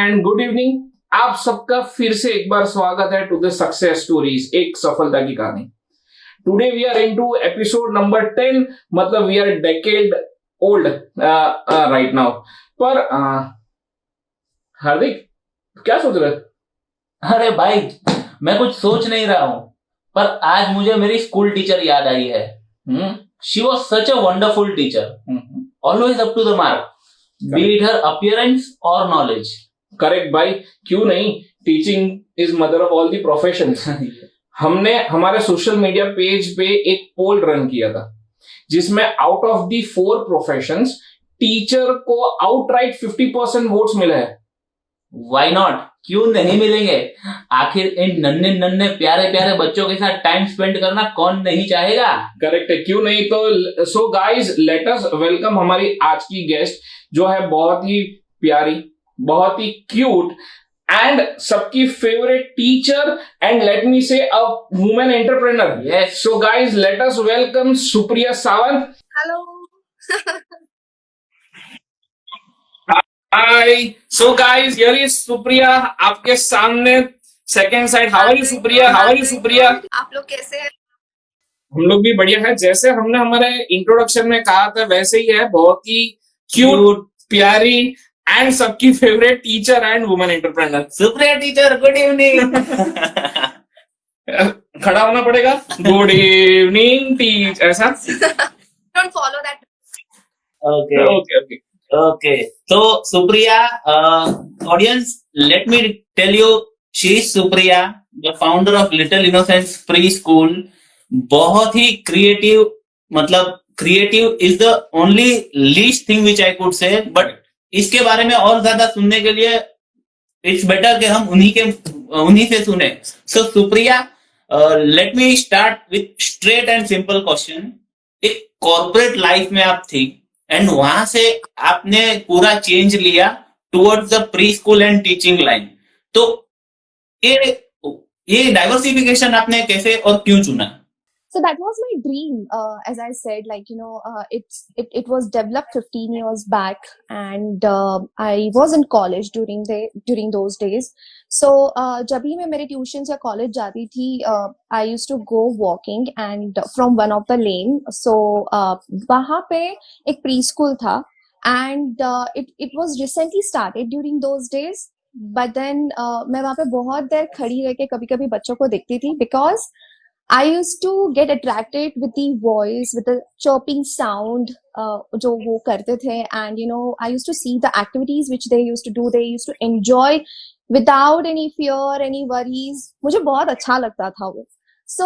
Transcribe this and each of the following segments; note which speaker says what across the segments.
Speaker 1: And good evening. आप सबका फिर से एक बार स्वागत है टू द सक्सेस स्टोरीज, एक सफलता की कहानी। Today we are into episode number 10, मतलब we are decade old right now. पर हार्दिक, क्या सोच रहे?
Speaker 2: अरे भाई, मैं कुछ सोच नहीं रहा हूँ, पर आज मुझे मेरी स्कूल टीचर याद आई है। She was such a wonderful teacher, always up to the mark, be it her appearance और नॉलेज।
Speaker 1: करेक्ट भाई, क्यों नहीं। Teaching is mother of all the professions. हमने हमारे सोशल मीडिया पेज पे एक पोल रन किया था जिसमें out of the 4 professions teacher को आउटराइट 50% वोट्स मिले हैं।
Speaker 2: वाई नॉट, क्यों नहीं मिलेंगे? आखिर इन नन्हे नन्हे प्यारे प्यारे बच्चों के साथ टाइम स्पेंड करना कौन नहीं चाहेगा।
Speaker 1: करेक्ट है, क्यों नहीं। तो सो गाइज, लेट अस वेलकम हमारी आज की गेस्ट, जो है बहुत ही प्यारी, बहुत ही क्यूट एंड सबकी favourite teacher, and let me say a women entrepreneur.
Speaker 2: Yes,
Speaker 1: so guys, let us welcome Supriya Sawant.
Speaker 3: Hello.
Speaker 1: Hi. So guys, here is Supriya आपके सामने, second side. How are you Supriya? How are you Supriya?
Speaker 3: आप लोग कैसे हैं?
Speaker 1: हम लोग भी बढ़िया है। जैसे हमने हमारे इंट्रोडक्शन में कहा था वैसे ही है, बहुत ही क्यूट, प्यारी एंड सबकी favourite teacher and women entrepreneur.
Speaker 2: Supriya teacher, good evening.
Speaker 1: खड़ा होना पड़ेगा। गुड इवनिंग टीच, ऐसा।
Speaker 3: Don't follow that.
Speaker 2: Okay
Speaker 1: okay okay
Speaker 2: okay. तो Supriya, audience, let me tell you, she is Supriya, the founder of Little Innocence preschool. बहुत ही creative, मतलब creative is the only least thing which I could say, but इसके बारे में और ज्यादा सुनने के लिए इट्स बेटर कि हम उन्हीं से सुने। So Supriya, let me start with straight and simple question. एक कॉर्पोरेट लाइफ में आप थी एंड वहां से आपने पूरा चेंज लिया towards the pre school and teaching line. तो ये डाइवर्सिफिकेशन आपने कैसे और क्यों चुना?
Speaker 3: So that was my dream. As I said, it was developed 15 years back, and I was in college during those days. So जब भी मैं मेरे ट्यूशन या कॉलेज जाती थी, I used to go walking and from one of the lane. So वहाँ पे एक preschool था, and it was recently started during those days. But then मैं वहाँ पे बहुत देर खड़ी रह के कभी-कभी बच्चों को देखती थी, because I used to get attracted with the voice, with the chirping sound, जो वो करते थे, and I used to see the activities which they used to do. They used to enjoy without any fear, any worries. मुझे बहुत अच्छा लगता था वो. So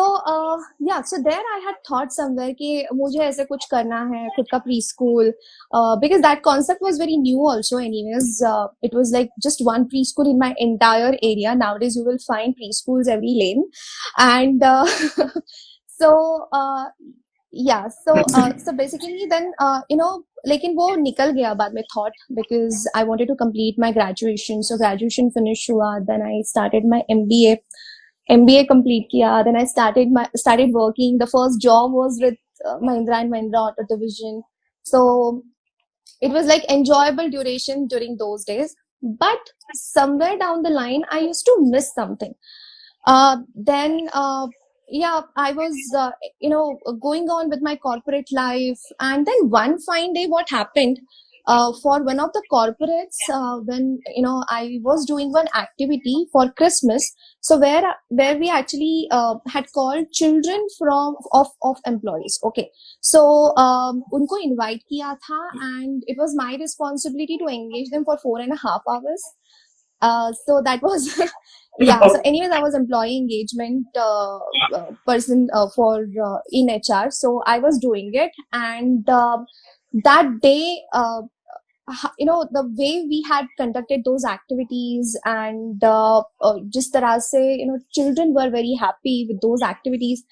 Speaker 3: so there I had thought somewhere कि मुझे ऐसे कुछ करना है, खुद का preschool, because that concept was very new also. Anyways, it was like just one preschool in my entire area. Nowadays you will find preschools every lane, and so basically then लेकिन वो निकल गया बाद में thought, because I wanted to complete my graduation. So graduation finish हुआ, then I started my MBA complete किया, then I started working. The first job was with Mahindra and Mahindra Auto Division. So it was like enjoyable duration during those days. But somewhere down the line, I used to miss something. Then I was going on with my corporate life, and then one fine day, what happened? For one of the corporates, when I was doing one activity for Christmas, so where we actually had called children of employees. Okay, so उनको invite किया था, and it was my responsibility to engage them for 4.5 hours. So that was So anyways, I was employee engagement person for in HR, so I was doing it, and that day, the way we had conducted those activities, and जिस तरह से children were very happy with those activities.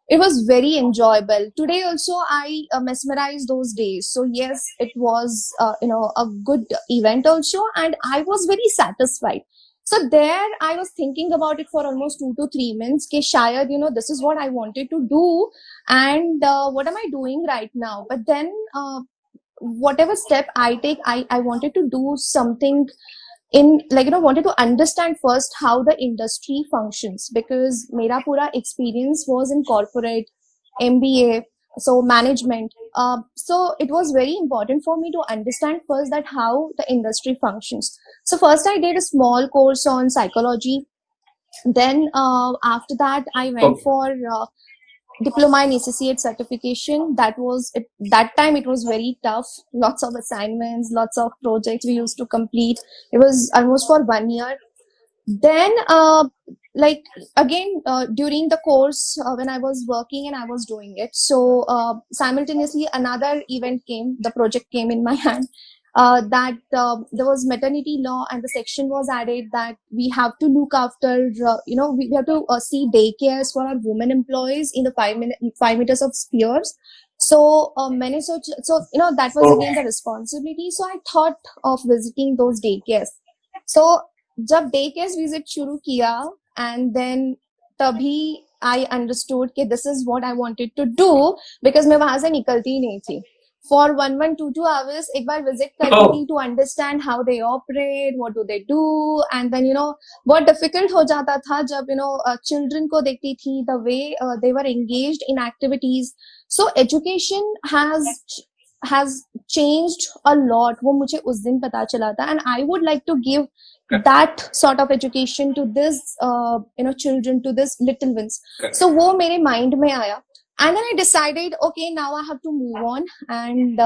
Speaker 3: It was very enjoyable. Today also I mesmerized those days. So yes, it was a good event also, and I was very satisfied. So there I was thinking about it for almost 2 to 3 months कि शायद this is what I wanted to do, and what am I doing right now? But then whatever step I take, I wanted to do something wanted to understand first how the industry functions, because mera pura experience was in corporate MBA, so management. So it was very important for me to understand first that how the industry functions. So first I did a small course on psychology. Then after that I went for diploma in associate certification. That time it was very tough. Lots of assignments, lots of projects we used to complete. It was almost for 1 year. Then again during the course, when I was working and I was doing it, so simultaneously another event came, the project came in my hand, that there was maternity law, and the section was added that we have to look after, we have to see daycares for our women employees in the 5 meters of spheres. So that was again the responsibility. So I thought of visiting those daycares. So जब daycares visit शुरू किया, and then तभी I understood कि this is what I wanted to do, because मैं वहां से निकलती ही नहीं थी फॉर 1-2 hours. एक बार विजिट करती थी to understand how they operate, what do they do, and then बहुत डिफिकल्ट हो जाता था जब चिल्ड्रन को देखती थी, the way they were engaged in activities. So education has changed a lot. वो मुझे उस दिन पता चला था, and I would like to give that sort of education to this children, to this little ones. So वो मेरे mind में आया, and then I decided, okay, now I have to move on, and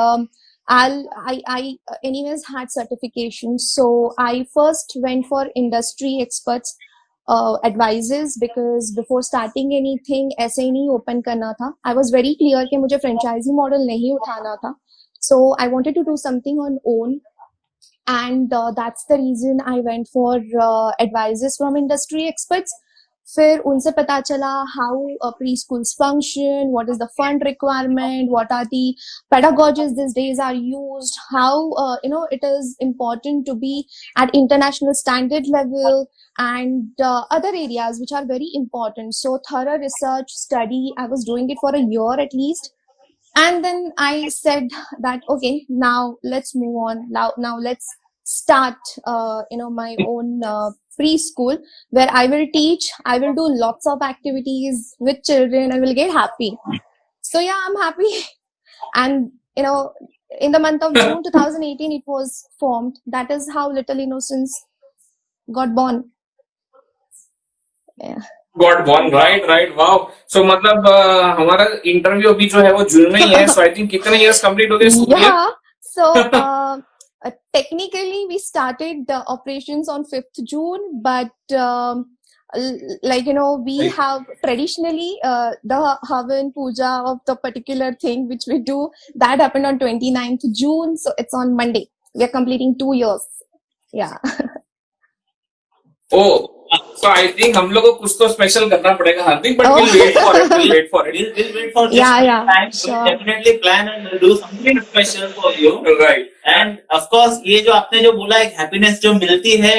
Speaker 3: I anyways had certification. So I first went for industry experts advices, because before starting anything ऐसे ही नहीं open करना था. I was very clear कि मुझे franchisee model नहीं उठाना था. So I wanted to do something on own, and that's the reason I went for advices from industry experts. फिर उनसे पता चला how preschools function, what is the fund requirement, what are the pedagogies these days are used, how it is important to be at international standard level, and other areas which are very important. So thorough research study, I was doing it for a year at least. And then I said that, okay, now let's move on. Now let's start, my own preschool, where I will teach, I will do lots of activities with children, I will get happy. So yeah, I'm happy. And, in the month of June 2018, it was formed. That is how Little Innocence got born. Yeah.
Speaker 1: Got born, right, wow. So मतलब हमारा interview अभी जो है वो जून में ही है. सो I think कितने years complete हो गए?
Speaker 3: Yeah, so technically we started the operations on 5th June, but we have traditionally the Havan Puja of the particular thing which we do, that happened on 29th June, so it's on Monday. We are completing 2 years. Yeah.
Speaker 1: Oh, so I think हम लोग को कुछ तो special करना पड़ेगा, हार्दिक, but we'll wait for it. We'll wait for just
Speaker 2: time.
Speaker 3: Sure.
Speaker 2: We'll definitely plan and we'll do something special for you.
Speaker 1: Right.
Speaker 2: And of course, ये जो आपने जो बोला, एक हैप्पीनेस जो मिलती है,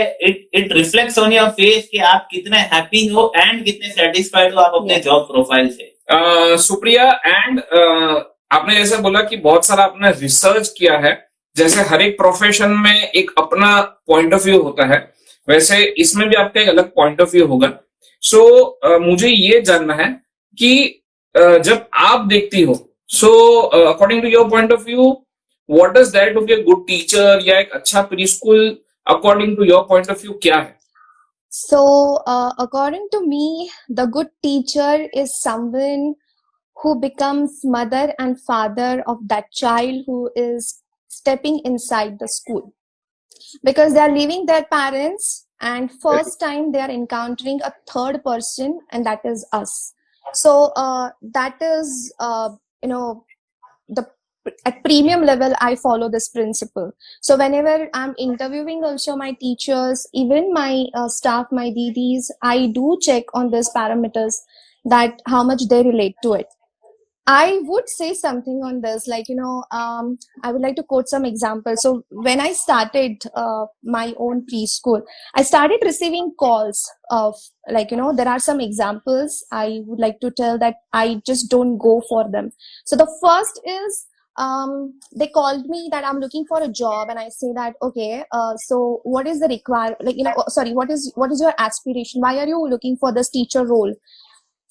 Speaker 2: it reflects on your face कि आप कितने हैप्पी हो and कितने सेटिस्फाइड हो आप अपने जॉब प्रोफाइल से.
Speaker 1: सुप्रिया, एंड आपने जैसे बोला कि बहुत सारा आपने रिसर्च किया है. जैसे हर एक प्रोफेशन में एक अपना पॉइंट ऑफ व्यू होता है, वैसे इसमें भी आपका एक अलग पॉइंट ऑफ व्यू होगा. सो मुझे ये जानना है कि जब आप देखती हो, so according to your point of view, what does that to be a good teacher या एक अच्छा preschool, according to your point of view क्या है?
Speaker 3: So according to me, the good teacher is someone who becomes mother and father of that child who is stepping inside the school, because they are leaving their parents, and first time they are encountering a third person, and that is us. So that is at premium level I follow this principle. So whenever I'm interviewing also my teachers, even my staff, my DDs, I do check on these parameters, that how much they relate to it. I would say something on this, I would like to quote some examples. So when I started my own preschool, I started receiving calls of there are some examples I would like to tell that I just don't go for them. So the first is they called me that I'm looking for a job, and I say that okay, so what is the what is your aspiration? Why are you looking for this teacher role?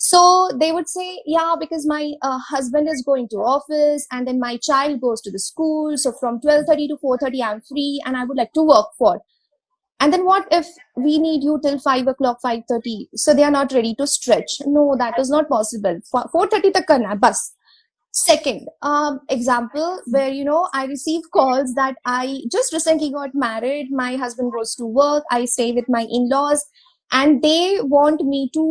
Speaker 3: So they would say, yeah, because my husband is going to office, and then my child goes to the school, so from 12:30 to 4:30 I'm free, and I would like to work for. And then what if we need you till 5 o'clock, 5:30? So they are not ready to stretch. No, that is not possible. 4:30 tak karna hai, bas. Second example, where I receive calls that I just recently got married, my husband goes to work, I stay with my in-laws, and they want me to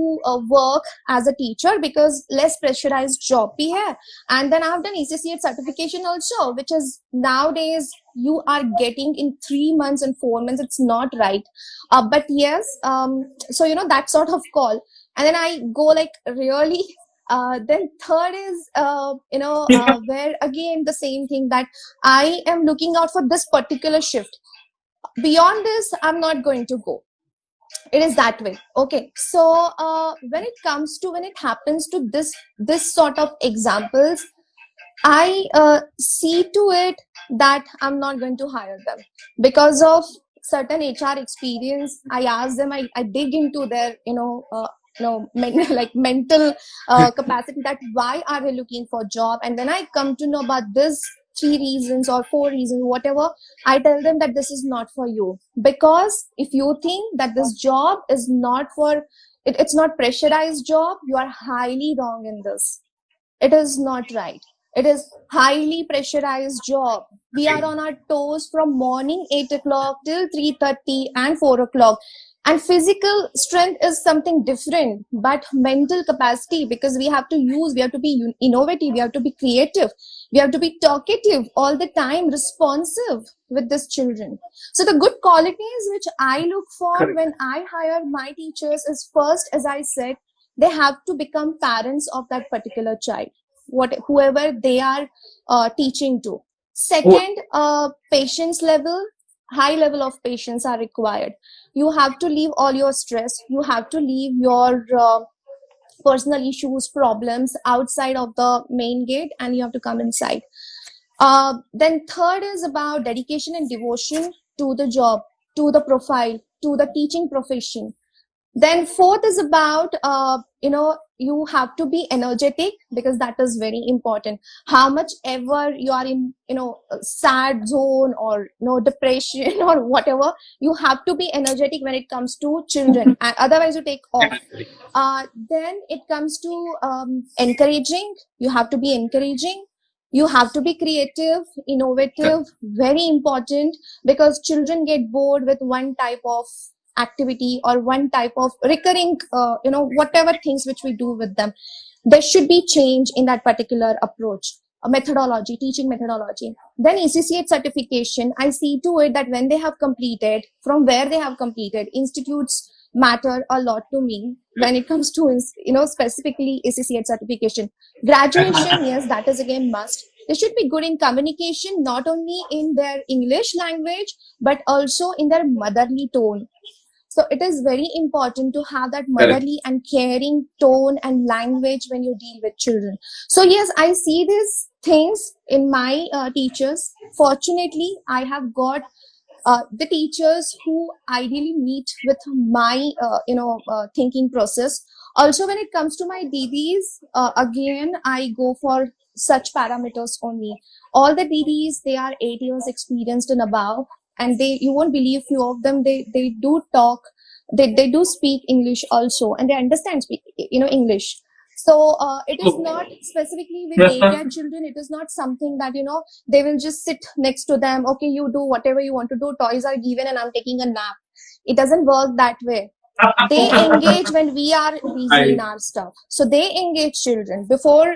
Speaker 3: work as a teacher because less pressurized job bhi hai. And then I've done ACCA certification also, which is nowadays you are getting in 3 months and 4 months. It's not right. But yes, so that sort of call, and then I go like really. Then third is where again the same thing, that I am looking out for this particular shift. Beyond this, I'm not going to go. It is that way. Okay, so when it happens to this sort of examples, I see to it that I'm not going to hire them because of certain HR experience. I ask them, I dig into their mental capacity, that why are they looking for job, and when I come to know about this 3 reasons or 4 reasons, whatever, I tell them that this is not for you. Because if you think that this job is not for it's not pressurized job, you are highly wrong in this. It is not right. It is highly pressurized job. We are on our toes from morning 8 o'clock till 3:30 and 4 o'clock. And physical strength is something different, but mental capacity, because we have to be innovative, we have to be creative, we have to be talkative all the time, responsive with these children. So the good qualities which I look for
Speaker 1: Correct.
Speaker 3: when I hire my teachers is, first, as I said, they have to become parents of that particular child, whoever they are teaching to. Second, patience level, high level of patience are required. You have to leave all your stress, you have to leave your personal issues, problems outside of the main gate, and you have to come inside. Then third is about dedication and devotion to the job, to the profile, to the teaching profession. Then fourth is about you have to be energetic, because that is very important. How much ever you are in a sad zone or depression or whatever, you have to be energetic when it comes to children, and otherwise you take off. Then it comes to encouraging. You have to be encouraging. You have to be creative, innovative, very important, because children get bored with one type of activity or one type of recurring whatever things which we do with them. There should be change in that particular approach, a methodology, teaching methodology. Then ECCH certification, I see to it that when they have completed, from where they have completed, institutes matter a lot to me when it comes to specifically ECCH certification. Graduation, yes, that is again must. They should be good in communication, not only in their English language but also in their motherly tone. So it is very important to have that motherly and caring tone and language when you deal with children. So yes, I see these things in my teachers. Fortunately, I have got the teachers who ideally meet with my thinking process. Also, when it comes to my DDs, again, I go for such parameters only. All the DDs, they are 8 years experienced and above, and you won't believe few of them, they do talk, they do speak English also, and they understand English. So it is not specifically with daycare children. It is not something that they will just sit next to them. Okay, you do whatever you want to do. Toys are given, and I'm taking a nap. It doesn't work that way. They engage when we are busy in our stuff. So they engage children before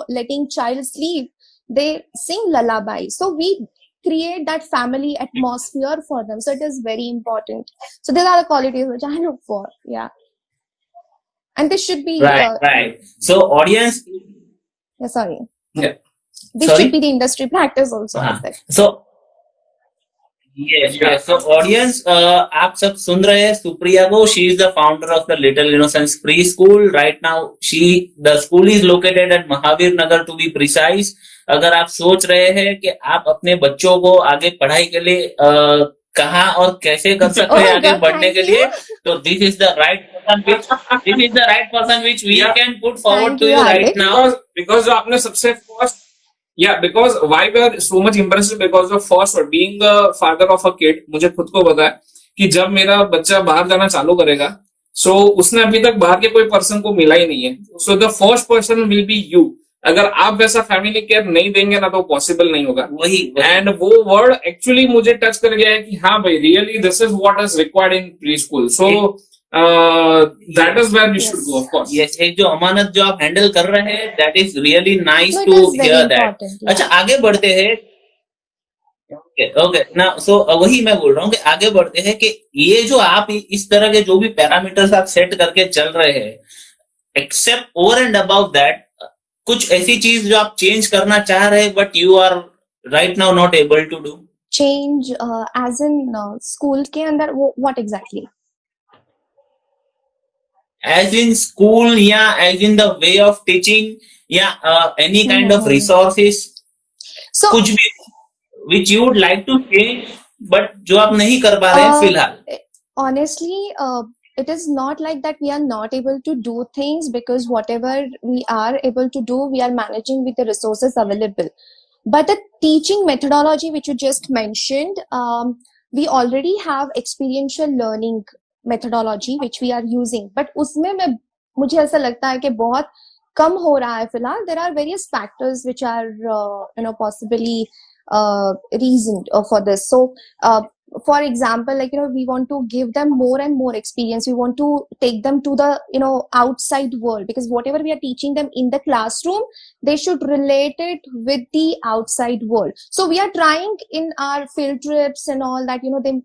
Speaker 3: letting child sleep. They sing lullaby. So we create that family atmosphere for them. So it is very important. So these are the qualities which I look for. Yeah. And this should be
Speaker 2: right. So audience.
Speaker 3: Yeah, sorry.
Speaker 2: Yeah.
Speaker 3: This should be the industry practice also.
Speaker 2: So Yes, yes. So audience, आप सब सुन रहे हैं सुप्रिया को. She is the founder of the Little Innocence Preschool. Right now, the school is located at Mahavir Nagar to be precise. अगर आप सोच रहे हैं कि आप अपने बच्चों को आगे पढ़ाई के लिए कहाँ और कैसे कर सकते हैं आगे बढ़ने के लिए, तो this is the right person which we can put forward to you right now.
Speaker 1: Because आपने सबसे first, yeah, because why we are so much impressed because of first being a father of a kid. मुझे खुद को पता है कि जब मेरा बच्चा बाहर जाना चालू करेगा, so उसने अभी तक बाहर के कोई पर्सन को मिला ही नहीं है. So the first person will be you. अगर आप वैसा फैमिली केयर नहीं देंगे ना तो पॉसिबल नहीं होगा.
Speaker 2: वही
Speaker 1: एंड वो वर्ड एक्चुअली मुझे टच कर गया है कि हाँ भाई, really this is what is required in preschool. So that is where we should go, of course.
Speaker 2: Yes, एक जो अमानत जो आप हैंडल कर रहे हैं, that is really nice
Speaker 3: No, it
Speaker 2: too
Speaker 3: is very
Speaker 2: here that.
Speaker 3: important,
Speaker 2: अच्छा,
Speaker 3: yeah.
Speaker 2: आगे बढ़ते हैं. ओके ना, सो वही मैं बोल रहा हूँ कि आगे बढ़ते हैं कि ये जो आप इस तरह के जो भी पैरामीटर्स आप सेट करके चल रहे हैं, except over and about that, कुछ ऐसी चीज जो आप चेंज करना चाह रहे हैं but you are right now not able to do.
Speaker 3: Change as in school के अंदर what exactly?
Speaker 2: As in school या as in the way of teaching या any kind of resources,
Speaker 3: So
Speaker 2: कुछ भी which you would like to change but जो आप नहीं कर पा रहे हैं फिलहाल.
Speaker 3: honestly, it is not like that we are not able to do things, because whatever we are able to do, we are managing with the resources available. But the teaching methodology which you just mentioned, we already have experiential learning methodology which we are using. But उसमें मुझे ऐसा लगता है कि बहुत कम हो रहा है फिलहाल. There are various factors which are possibly reasoned for this. So for example, like, we want to give them more and more experience. We want to take them to the outside world, because whatever we are teaching them in the classroom, they should relate it with the outside world. So we are trying in our field trips and all that,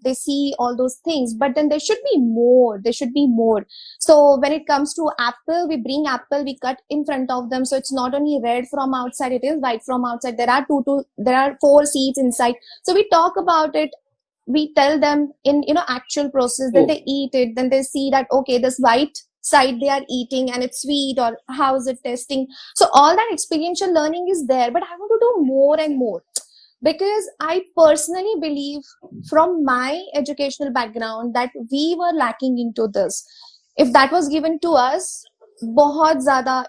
Speaker 3: they see all those things, but then there should be more. So when it comes to apple, we bring apple, we cut in front of them, so it's not only red from outside, it is white from outside. There are 4 seeds inside, so we talk about it. We tell them in actual process, then they eat it, then they see that okay, this white side they are eating and it's sweet, or how is it tasting. So all that experiential learning is there, but I want to do more and more, because I personally believe from my educational background that we were lacking into this. If that was given to us, बहुत ज्यादा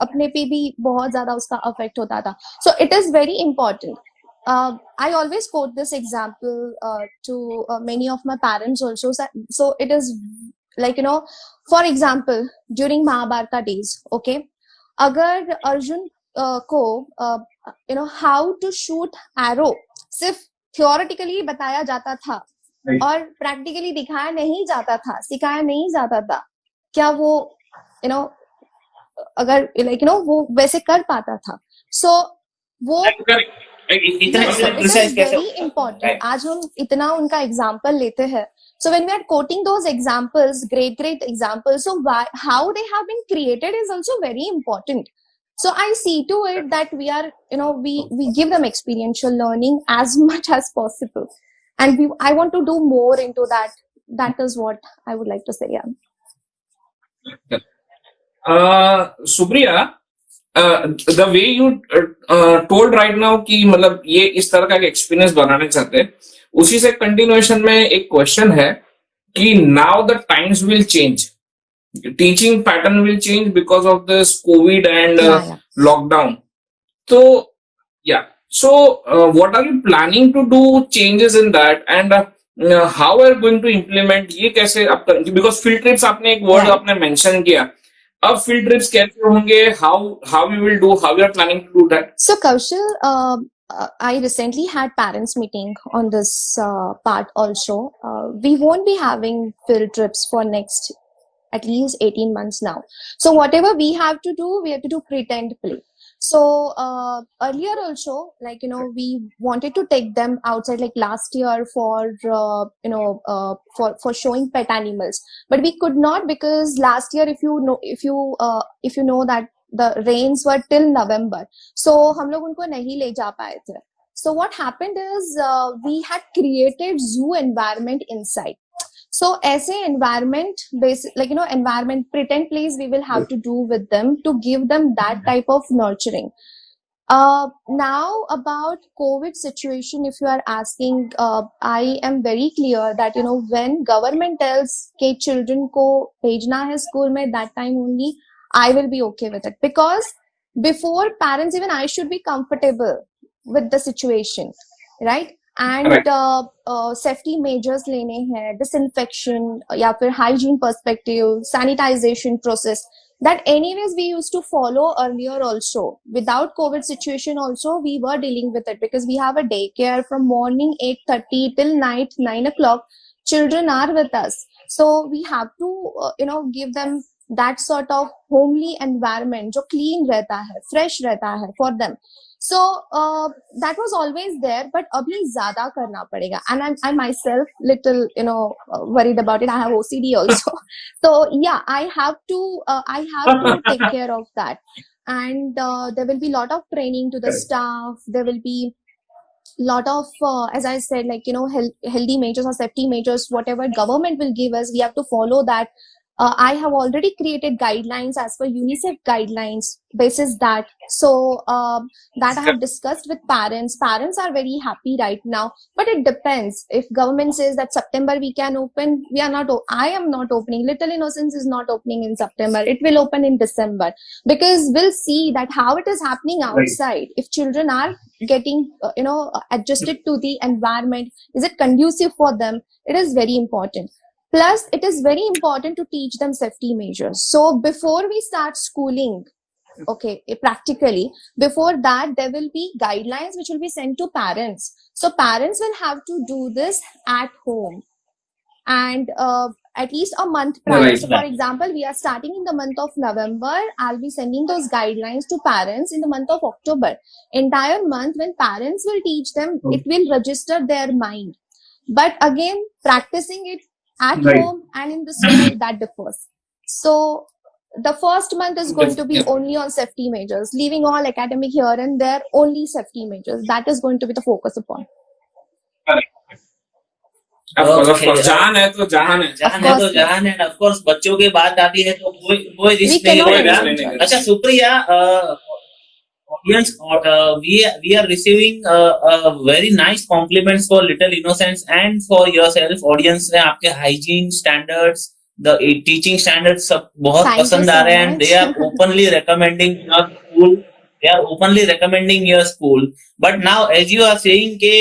Speaker 3: अपने पे भी बहुत ज्यादा उसका affect होता था. So it is very important. I always quote this example to many of my parents also. So it is like, for example, during Mahabharata days, okay, अगर अर्जुन को how to shoot arrow सिर्फ theoretically बताया जाता था और practically दिखाया नहीं जाता था, सिखाया नहीं जाता था, क्या वो अगर वो वैसे कर पाता था? So वो very important. आज हम इतना उनका एग्जाम्पल लेते हैं. So when we are quoting those examples, great examples, so how they have been created is also very important. So I see to it that we are, we give them experiential learning as much as possible, and I want to do more into that. That is what I would like to say. Yeah.
Speaker 1: Supriya, the way you told right now कि मतलब ये इस तरह का experience बनाने चाहते हैं, उसी से कंटिन्यूएशन में एक क्वेश्चन है कि now the times will change, teaching pattern will change because of this Covid and lockdown. तो so what are you planning to do changes in that, and how are you going to implement? ये कैसे आप करेंगे? Because field trips आपने एक word आपने mention किया, अब फील्ड ट्रिप्स कैसे होंगे, how you will do, how you are planning to do that?
Speaker 3: So Kaushal, I recently had parents meeting on this part also. We won't be having field trips for next at least 18 months now. So whatever we have to do pretend play. So earlier also, like, we wanted to take them outside, like last year for for showing pet animals, but we could not, because last year, if you know that the rains were till November, so हम लोग उनको नहीं ले जा पाए थे. So what happened is we had created zoo environment inside. So ऐसे environment based, like, environment pretend place we will have to do with them to give them that type of nurturing. Now about COVID situation, if you are asking, I am very clear that, when government tells कि children को भेजना है school में, that time only I will be okay with it, because before parents, even I should be comfortable with the situation, right? And
Speaker 1: Right.
Speaker 3: safety measures लेने हैं, disinfection या फिर hygiene perspective, sanitization process, that anyways we used to follow earlier also. Without COVID situation also, we were dealing with it, because we have a daycare from morning 8:30 till night 9 o'clock. Children are with us, so we have to give them that sort of homely environment जो clean रहता है, fresh रहता है for them. So that was always there, but abhi zyada karna padega. And I myself little worried about it. I have OCD also. So yeah, I have to take care of that. And there will be lot of training to the
Speaker 1: Correct.
Speaker 3: staff. There will be lot of as I said, like, healthy measures or safety measures, whatever government will give us, we have to follow that. I have already created guidelines as per UNICEF guidelines basis that. So that I have discussed with parents. Parents are very happy right now, but it depends. If government says that September we can open, we are not. I am not opening. Little Innocence is not opening in September. It will open in December, because we'll see that how it is happening outside. If children are getting adjusted to the environment, is it conducive for them? It is very important. Plus, it is very important to teach them safety measures. So before we start schooling, okay, practically, before that, there will be guidelines which will be sent to parents. So parents will have to do this at home, and at least a month prior.
Speaker 1: Right.
Speaker 3: So for example, we are starting in the month of November. I'll be sending those guidelines to parents in the month of October. Entire month, when parents will teach them, it will register their mind. But again, practicing it at
Speaker 1: Right.
Speaker 3: home and in the school, that differs. So the first month is going to be only on safety measures, leaving all academic here and there, only safety measures. That is going to be the focus upon.
Speaker 1: Of course, जान है तो जहान है.
Speaker 2: जहान है तो जहान है. Of course, बच्चों की बात आती है तो कोई
Speaker 3: We
Speaker 2: रिस्क नहीं
Speaker 3: cannot
Speaker 2: रहेगा.
Speaker 3: enjoy.
Speaker 2: अच्छा Supriya, audience, we are receiving very nice compliments for Little Innocence and for yourself. Audience ने आपके hygiene standards, the teaching standards सब बहुत
Speaker 3: Thank you
Speaker 2: पसंद
Speaker 3: so
Speaker 2: आ रहे हैं, and
Speaker 3: much.
Speaker 2: they are openly recommending your school. They are openly recommending your school. But now, as you are saying कि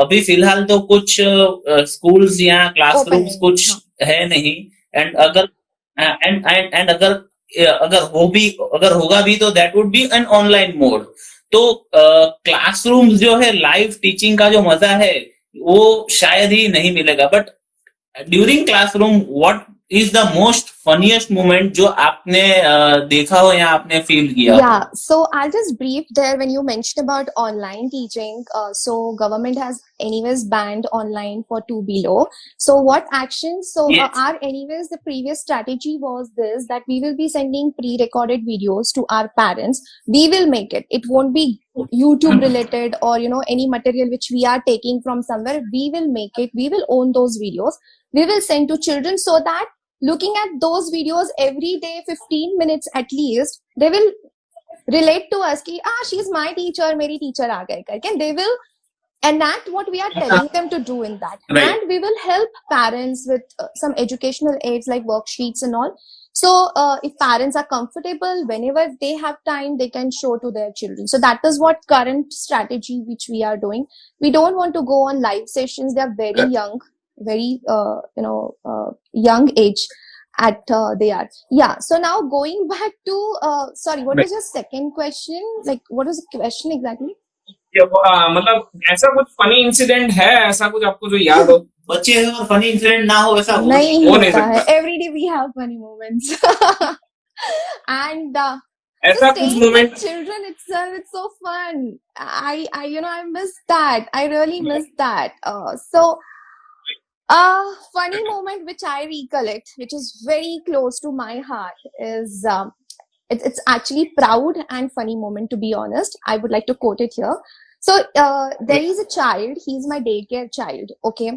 Speaker 2: अभी फिलहाल तो कुछ schools या classrooms
Speaker 3: Open
Speaker 2: कुछ है नहीं, and अगर and अगर होगा भी तो that would be an online mode. तो क्लासरूम्स जो है, लाइव टीचिंग का जो मजा है वो शायद ही नहीं मिलेगा. But during classroom what is the most funniest moment जो आपने देखा हो या आपने फील किया हो?
Speaker 3: Yeah, so I'll just brief there when you mentioned about online teaching. So government has anyways banned online for 2 below. So what actions? So
Speaker 2: Yes.
Speaker 3: our anyways the previous strategy was this, that we will be sending pre-recorded videos to our parents. We will make it. It won't be YouTube related or any material which we are taking from somewhere. We will make it. We will own those videos. We will send to children, so that looking at those videos every day, 15 minutes at least, they will relate to us ki she's my teacher, meri teacher aa gaye karke. They will enact what we are telling them to do in that.
Speaker 1: Right.
Speaker 3: And we will help parents with some educational aids like worksheets and all. So if parents are comfortable, whenever they have time, they can show to their children. So that is what current strategy which we are doing. We don't want to go on live sessions. They are very young, very young age at they are. Yeah, so now going back to sorry, what
Speaker 1: Right.
Speaker 3: was your second question? Like, what was the question exactly?
Speaker 1: मतलब ऐसा कुछ funny incident है, ऐसा कुछ आपको जो याद हो?
Speaker 2: बच्चे हैं और फनी इंसिडेंट ना हो ऐसा हो
Speaker 3: नहीं
Speaker 1: हो नहीं
Speaker 3: होता है.
Speaker 1: सकता.
Speaker 3: Every day we have funny moments. And
Speaker 1: ऐसा
Speaker 3: just
Speaker 1: कुछ
Speaker 3: staying
Speaker 1: moment
Speaker 3: with children itself, it's so fun. I miss that. I really miss that. So funny moment which I recollect, which is very close to my heart, is it's actually proud and funny moment, to be honest. I would like to quote it here. So there is a child. He's my daycare child. Okay,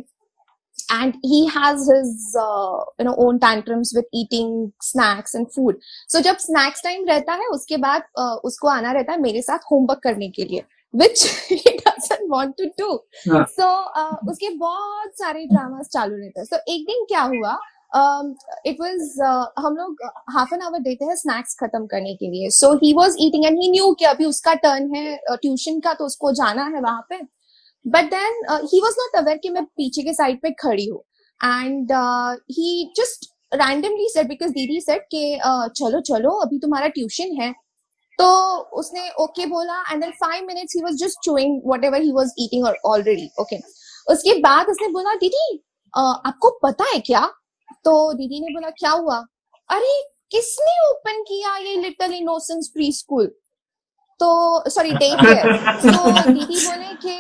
Speaker 3: and he has his own tantrums with eating snacks and food. So जब snacks time रहता है, उसके बाद उसको आना रहता है मेरे साथ homework करने के लिए, which he doesn't want to do.
Speaker 1: हाँ.
Speaker 3: So उसके बहुत सारे dramas चालू रहते हैं. So एक दिन क्या हुआ, it was हम लोग half an hour देते हैं snacks खत्म करने के लिए. So he was eating and he knew कि अभी उसका turn है tuition का, तो उसको जाना है वहां पे. But then he was not aware कि मैं पीछे के साइड पे खड़ी हूँ. And he just randomly said, because दीदी said कि चलो चलो अभी तुम्हारा ट्यूशन है, तो उसने okay बोला. And then 5 minutes he was just chewing whatever he was eating already. Okay. उसके बाद उसने बोला, दीदी आपको पता है क्या? तो दीदी ने बोला, क्या हुआ? अरे किसने ओपन किया ये लिटिल इनोसेंस प्री स्कूल? तो सॉरी डे केयर. तो दीदी बोले कि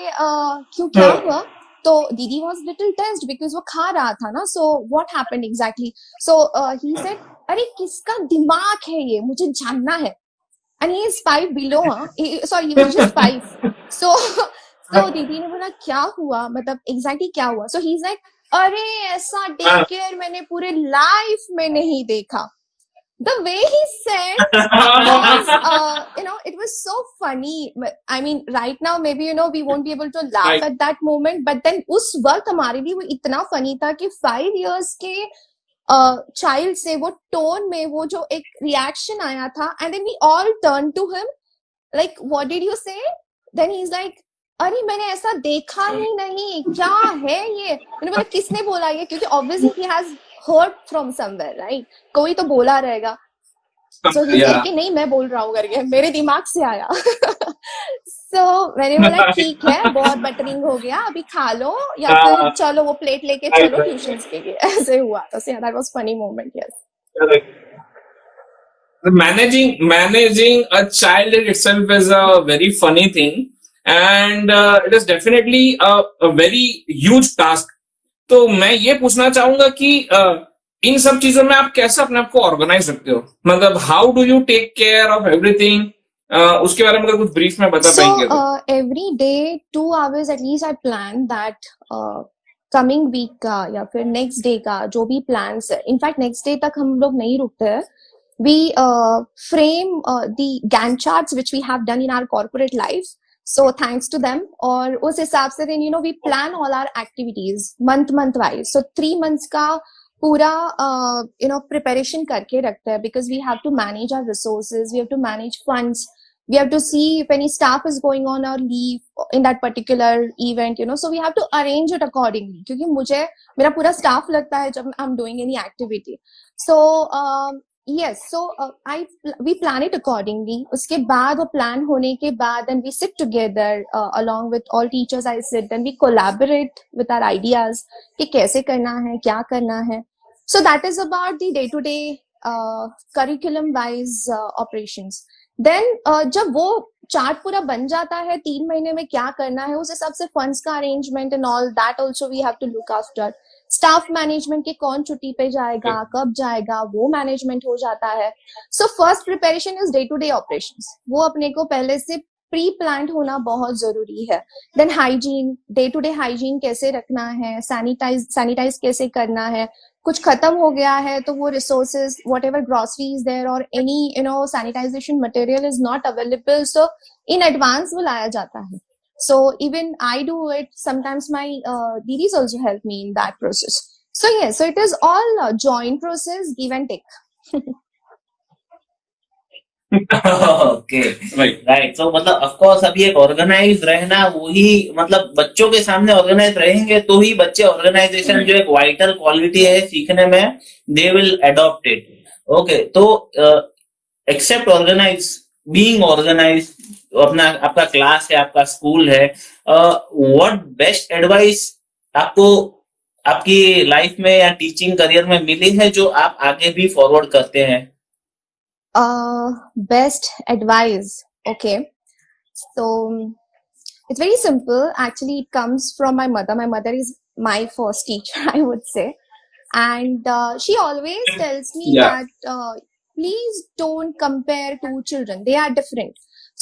Speaker 3: क्यों, क्या हुआ? तो दीदी वाज लिटिल टेंस्ड बिकॉज वो खा रहा था ना. So what happened exactly? So he said, अरे किसका दिमाग है ये, मुझे जानना है. And he is 5 below. Sorry, he was just 5. सो दीदी ने बोला, क्या हुआ, मतलब एग्जैक्टली क्या हुआ? सो ही इज लाइक, अरे ऐसा डे केयर मैंने पूरे लाइफ में नहीं देखा. The way he said was, it was so funny. I mean, right now, maybe, we won't be able to laugh
Speaker 1: Right.
Speaker 3: at that moment. But then, उस वक्त हमारे लिए वो इतना funny था कि 5 years के child से वो tone में वो जो एक reaction आया था, and then we all turned to him, like, what did you say? Then he's like, अरे मैंने ऐसा देखा ही नहीं, क्या है ये? मैंने बोला, किसने बोला ये? क्योंकि obviously he has heard from somewhere, right? कोई तो बोला रहेगा. So he said कि नहीं, मैं बोल रहा हूँ करके, मेरे दिमाग से आया. So मैंने बोला, ठीक है, बहुत बटरिंग हो गया, अभी खा लो या फिर चलो वो प्लेट लेके चलो ट्यूशंस के लिए. ऐसे हुआ. तो that was funny moment. Yes.
Speaker 1: Managing a child in itself is a very funny thing, and it is definitely a very huge task. तो मैं ये पूछना चाहूंगा कि इन सब चीजों में आप कैसे अपने आप को ऑर्गेनाइज रखते हो, मतलब how do you take care of everything, उसके बारे में अगर कुछ ब्रीफ में बता पाएंगे तो.
Speaker 3: Every day 2 hours at least I plan that coming week का या फिर नेक्स्ट डे का जो भी प्लान्स है. इनफैक्ट नेक्स्ट डे तक हम लोग नहीं रुकते हैं. We frame the Gantt charts which we have done in our corporate life. So thanks to them. और उस हिसाब से then we plan all our activities month wise. So 3 months का पूरा preparation करके रखते हैं, because we have to manage our resources, we have to manage funds, we have to see if any staff is going on or leave in that particular event, so we have to arrange it accordingly. क्योंकि मुझे मेरा पूरा staff लगता है जब I'm doing any activity. So yes, so we plan it accordingly. उसके बाद वो plan होने के बाद then we sit together along with all teachers. I sit, then we collaborate with our ideas कि कैसे करना है, क्या करना है. So that is about the day-to-day curriculum wise operations. Then जब वो चार्ट पूरा बन जाता है 3 महीने में क्या करना है, उस हिसाब से फंड्स का arrangement and all that also we have to look after. Staff management के कौन छुट्टी पे जाएगा, कब जाएगा, वो मैनेजमेंट हो जाता है. So first preparation is day to day operations. वो अपने को पहले से प्री प्लान्ड होना बहुत जरूरी है. Then hygiene, day to day hygiene कैसे रखना है, सैनिटाइज कैसे करना है. कुछ खत्म हो गया है तो वो resources, whatever grocery is there और any sanitisation material is not available, so in advance वो लाया जाता है. So even I do it. Sometimes my didis also help me in that process. So yes, so it is all a joint process, give and take.
Speaker 2: Okay, right. तो मतलब of course अभी एक organise रहना, वही मतलब बच्चों के सामने ऑर्गेनाइज रहेंगे तो ही बच्चे ऑर्गेनाइजेशन जो एक वाइटल क्वालिटी है सीखने में, they will adopt it. Okay, तो एक्सेप्ट ऑर्गेनाइज, बीइंग ऑर्गेनाइज, अपना आपका क्लास है, आपका स्कूल है, व्हाट बेस्ट एडवाइस आपको आपकी लाइफ में या टीचिंग करियर में मिली है जो आप आगे भी फॉरवर्ड करते हैं?
Speaker 3: Best advice. Okay, so it's very simple. Actually, it comes from my mother. My mother is my first teacher, I would say, and she always tells me that please don't compare two children. They are different.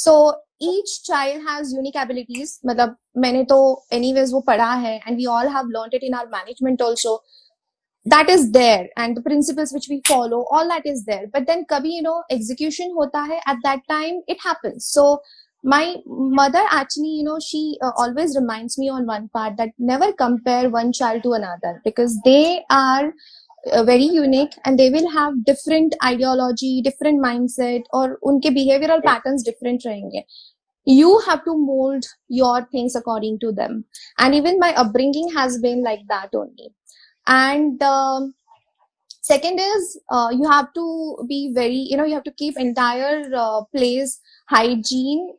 Speaker 3: So each child has unique abilities. मतलब मैंने तो anyways वो पढ़ा है, and we all have learned it in our management also. That is there, and the principles which we follow, all that is there. But then कभी execution होता है, at that time it happens. So my mother actually, she always reminds me on one part that never compare one child to another, because they are very unique and they will have different ideology, different mindset, और उनके behavioral patterns different रहेंगे. You have to mold your things according to them. And even my upbringing has been like that only. And second is you have to be very, you have to keep entire place hygiene.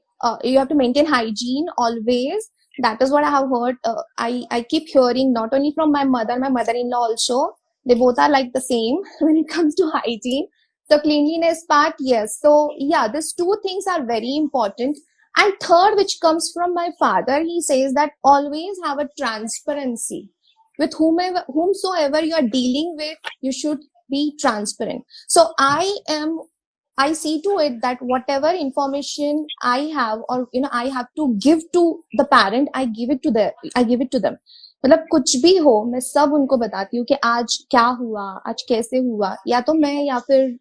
Speaker 3: You have to maintain hygiene always. That is what I have heard. I keep hearing not only from my mother-in-law also. They both are like the same when it comes to hygiene. So cleanliness part, yes. So yeah, these two things are very important. And third, which comes from my father, he says that always have a transparency. With whomsoever you are dealing with, you should be transparent. So I see to it that whatever information I have, or I have to give to the parent, I give it to them. मतलब कुछ भी हो, मैं सब उनको बताती हूँ कि आज क्या हुआ, आज कैसे हुआ, या तो मैं या फिर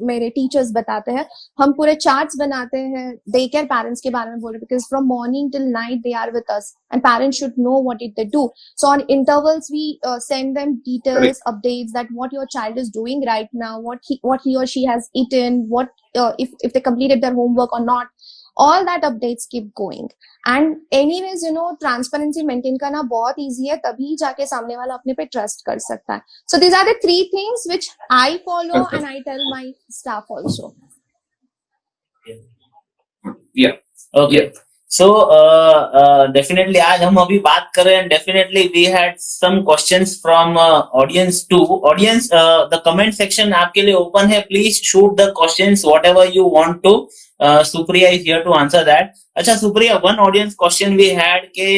Speaker 3: मेरे टीचर्स बताते हैं. हम पूरे चार्ट्स बनाते हैं डे केयर पेरेंट्स के बारे में बोल रहे, because from morning till night they are with us and parents should know what it they do. So on intervals we send them details, updates that what your child is doing right now, what he or she has eaten, what if they completed their homework or not. All that updates keep going. And anyways, transparency maintain करना बहुत easy है, तभी जाके सामने वाला अपने पे trust कर सकता है. So these are the three things which I follow and I tell my staff also.
Speaker 1: Yeah.
Speaker 2: Okay. So definitely आज हम अभी बात कर रहे हैं. Definitely we had some questions from audience too. Audience, the comment section आपके लिए open है. Please shoot the questions whatever you want to. Supriya is here to answer that. अच्छा Supriya, one audience question we had के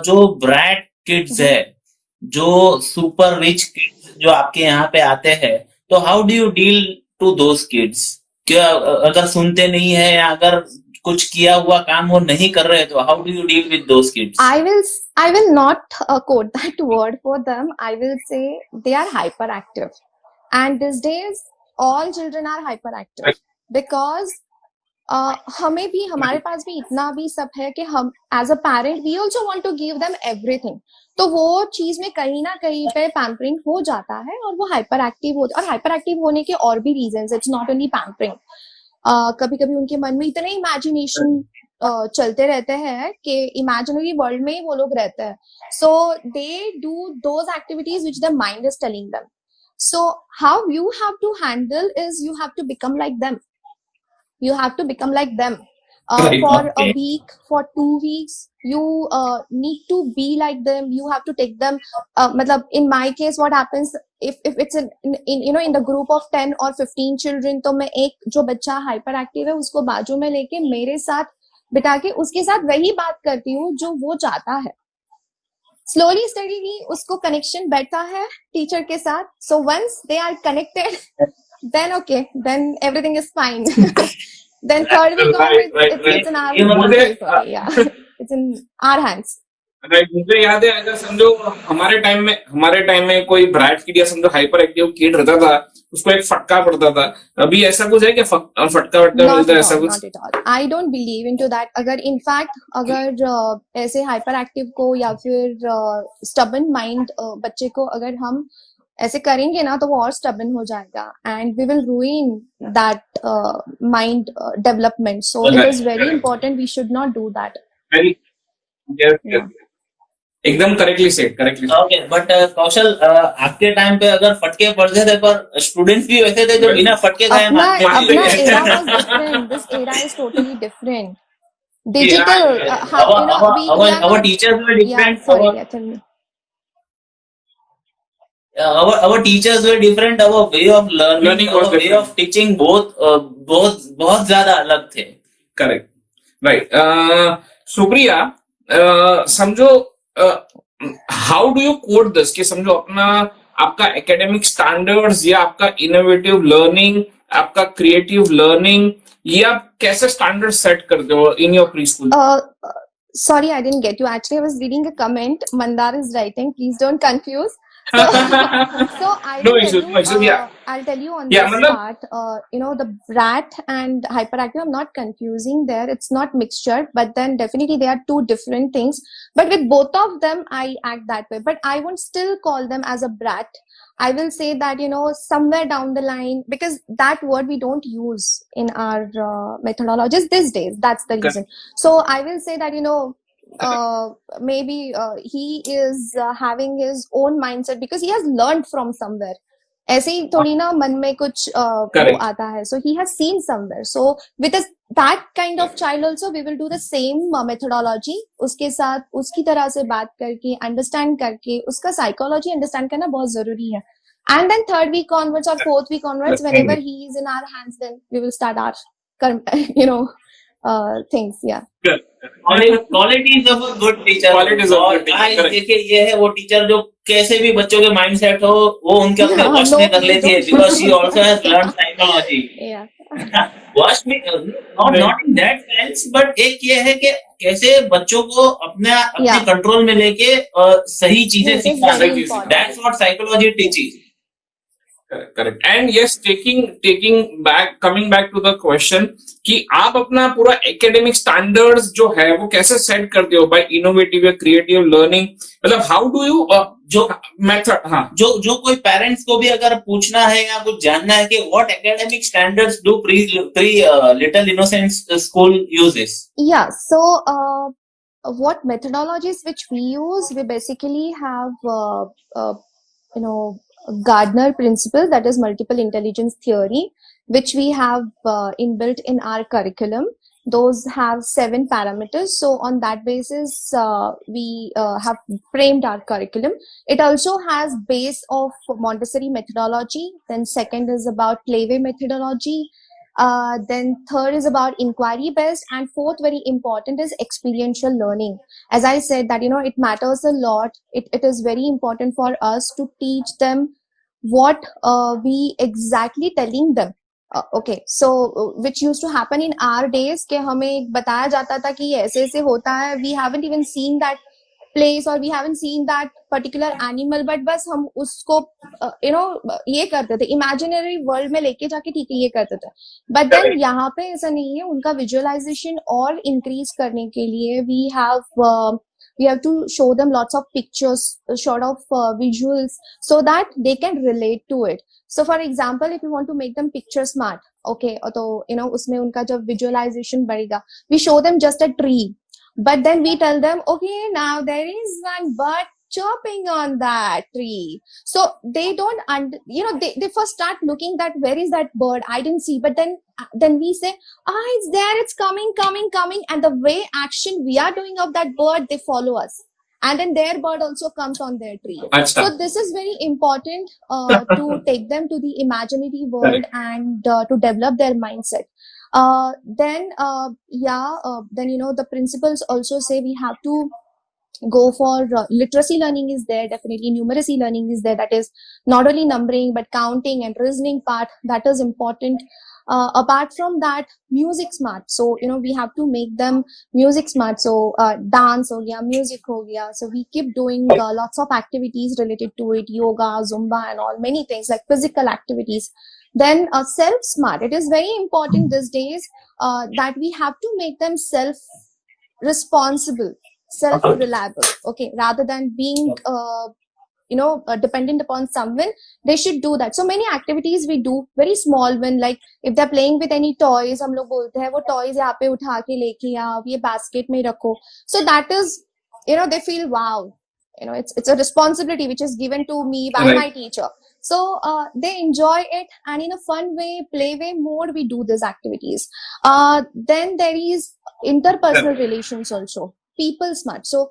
Speaker 2: जो brat kids है, जो super rich kids जो आपके यहाँ पे आते हैं, तो how do you deal to those kids? क्या अगर सुनते नहीं है या अगर कुछ किया हुआ काम वो नहीं कर रहे, तो how do you deal with those kids?
Speaker 3: I will not quote that word for them. I will say they are hyperactive, and these days all children are hyperactive because हमें भी, हमारे पास भी इतना भी सब है कि हम as a parent we also want to give them everything. तो वो चीज में कहीं ना कहीं पे पैम्परिंग हो जाता है और वो हाइपर एक्टिव होते. और हाइपर एक्टिव होने के और भी reasons, it's not only pampering. कभी कभी उनके मन में इतने इमेजिनेशन चलते रहते हैं कि इमेजिनरी वर्ल्ड में ही वो लोग रहते हैं. So they do those activities which the mind is telling them. So how you have to handle is you have to become like them. You have to become like them for a week, for 2 weeks. You need to be like them. You have to take them. Matlab, in my case, what happens if it's in the group of 10 or 15 children, तो मैं एक जो बच्चा hyper active है उसको बाजू में लेके मेरे साथ बिठा के उसके साथ वही बात करती हूँ जो वो चाहता है. Slowly, steadily, उसको कनेक्शन बैठता है टीचर के साथ. So once they are connected, then okay, then everything is fine. Then third week on, it's in our yeah, it's in our hands.
Speaker 1: मुझे याद है, अगर समझो हमारे टाइम में कोई ब्राइट किड या समझो हाइपर एक्टिव किड रहता था, उसको एक फटका पड़ता था. अभी ऐसा कुछ है क्या, फटका मिलता है ऐसा कुछ?
Speaker 3: Not at all. I don't believe into that. अगर इनफैक्ट अगर ऐसे हाइपर एक्टिव को या फिर स्टबन माइंड बच्चे को अगर हम ऐसे करेंगे ना, तो वो और स्टबन हो जाएगा and we will ruin that mind development. So it is very important. We should not do that.
Speaker 1: एकदम correctly said.
Speaker 2: Okay, but Kaushal, आपके टाइम पे अगर फटके पड़ते थे, पर स्टूडेंट्स भी वैसे थे जो बिना फटके खाए
Speaker 3: अपना era was different. This era is totally different. Digital.
Speaker 2: Our teachers were different. Our teachers were different. Our way of learning, our way of teaching, बहुत ज्यादा अलग थे.
Speaker 1: Correct, right. सुप्रिया, समझो how do you code this, कि समझो आपका academic standards या आपका इनोवेटिव लर्निंग, आपका क्रिएटिव लर्निंग ये आप कैसे स्टैंडर्ड सेट करते हो in your preschool?
Speaker 3: Sorry, I didn't get you. Actually, I was reading a comment. Mandar is writing. Please don't confuse. So, so I
Speaker 1: No
Speaker 3: will tell
Speaker 1: issues,
Speaker 3: you.
Speaker 1: no issues, yeah.
Speaker 3: I'll tell you on
Speaker 1: Yeah,
Speaker 3: this
Speaker 1: मतलब
Speaker 3: part. The brat and hyperactive. I'm not confusing there. It's not mixture, but then definitely they are two different things. But with both of them, I act that way. But I won't still call them as a brat. I will say that somewhere down the line, because that word we don't use in our methodologies these days. That's the reason. So I will say that maybe he is having his own mindset because he has learned from somewhere. ऐसे ही थोड़ी ना मन में कुछ वो
Speaker 1: Correct.
Speaker 3: आता है. So he has seen somewhere. So with that kind of child also we will do the same methodology. उसके साथ उसकी तरह से बात करके understand करके उसका psychology understand करना बहुत जरूरी है. And then third week onwards or fourth week onwards, whenever he is in our hands, then we will start our things. Yeah.
Speaker 1: Good.
Speaker 2: Qualities of a good teacher.
Speaker 1: Qualities of
Speaker 2: और
Speaker 1: good teacher,
Speaker 2: आज
Speaker 1: correct.
Speaker 2: देखिए ये है वो teacher जो कैसे भी बच्चों के माइंडसेट हो वो उनके अपने
Speaker 3: Yeah,
Speaker 2: वश
Speaker 3: no,
Speaker 2: में कर लेती है
Speaker 3: don't.
Speaker 2: Because she also has learn psychology.
Speaker 3: Yeah.
Speaker 2: वश में not in that sense but एक ये है कि कैसे बच्चों को अपने
Speaker 3: Yeah.
Speaker 2: कंट्रोल में लेके सही चीजें
Speaker 3: Yes, it's
Speaker 2: सिखाना.
Speaker 3: very
Speaker 1: Correct.
Speaker 3: important.
Speaker 2: That's what psychology teaching.
Speaker 1: Correct. And yes, taking back, coming back to the question कि आप अपना पूरा एकेडमिक स्टैंडर्ड्स जो है वो कैसे सेट करते हो बाय इनोवेटिव या क्रिएटिव लर्निंग, मतलब हाउ डू यू
Speaker 2: जो
Speaker 1: मेथड? हाँ,
Speaker 2: जो कोई पेरेंट्स को भी अगर पूछना है या कुछ जानना है कि what academic standards do pre little innocence school uses.
Speaker 3: Yeah. So, what methodologies which we use, we basically have, Gardner principle, that is multiple intelligence theory, which we have inbuilt in our curriculum. Those have 7 parameters. So on that basis, we have framed our curriculum. It also has base of Montessori methodology. Then second is about Playway methodology. Then third is about inquiry based, and fourth, very important, is experiential learning. As I said that it matters a lot. It is very important for us to teach them what we exactly telling them. Okay, so which used to happen in our days कि हमें बताया जाता था कि ये ऐसे ऐसे होता है. We haven't even seen that place or we haven't seen that particular animal, but बस हम उसको ये करते थे, imaginary world में लेके जाके ठीक है ये करते थे. But then यहाँ पे ऐसा नहीं है. उनका visualization और increase करने के लिए we have to show them lots of pictures, sort of visuals, so that they can relate to it. So for example, if you want to make them picture smart, okay, तो उसमें उनका जब visualization बढ़ेगा, we show them just a tree, but then we tell them, okay, now there is one bird chirping on that tree. So they don't they first start looking that where is that bird, I didn't see, but then we say, it's there, it's coming, and the way action we are doing of that bird, they follow us, and then their bird also comes on their tree.
Speaker 1: Achha.
Speaker 3: So this is very important to take them to the imaginary world.
Speaker 1: Correct.
Speaker 3: And to develop their mindset. Then the principles also say we have to go for literacy learning is there, definitely numeracy learning is there, that is not only numbering but counting and reasoning part, that is important. Apart from that, music smart, so we have to make them music smart. So dance ho gaya, music ho gaya, so we keep doing lots of activities related to it, yoga, zumba and all, many things like physical activities. Then self smart, it is very important these days that we have to make them self responsible, self reliable, okay, rather than being dependent upon someone. They should do that. So many activities we do, very small one, like if they're playing with any toys, हम लोग बोलते हैं वो toys यहाँ पे उठा के लेके आओ, ये basket में रखो. So that is, they feel wow, it's a responsibility which is given to me by
Speaker 1: Right.
Speaker 3: my teacher. So they enjoy it, and in a fun way, play way mode, we do these activities. Then there is interpersonal relations also, people smart. So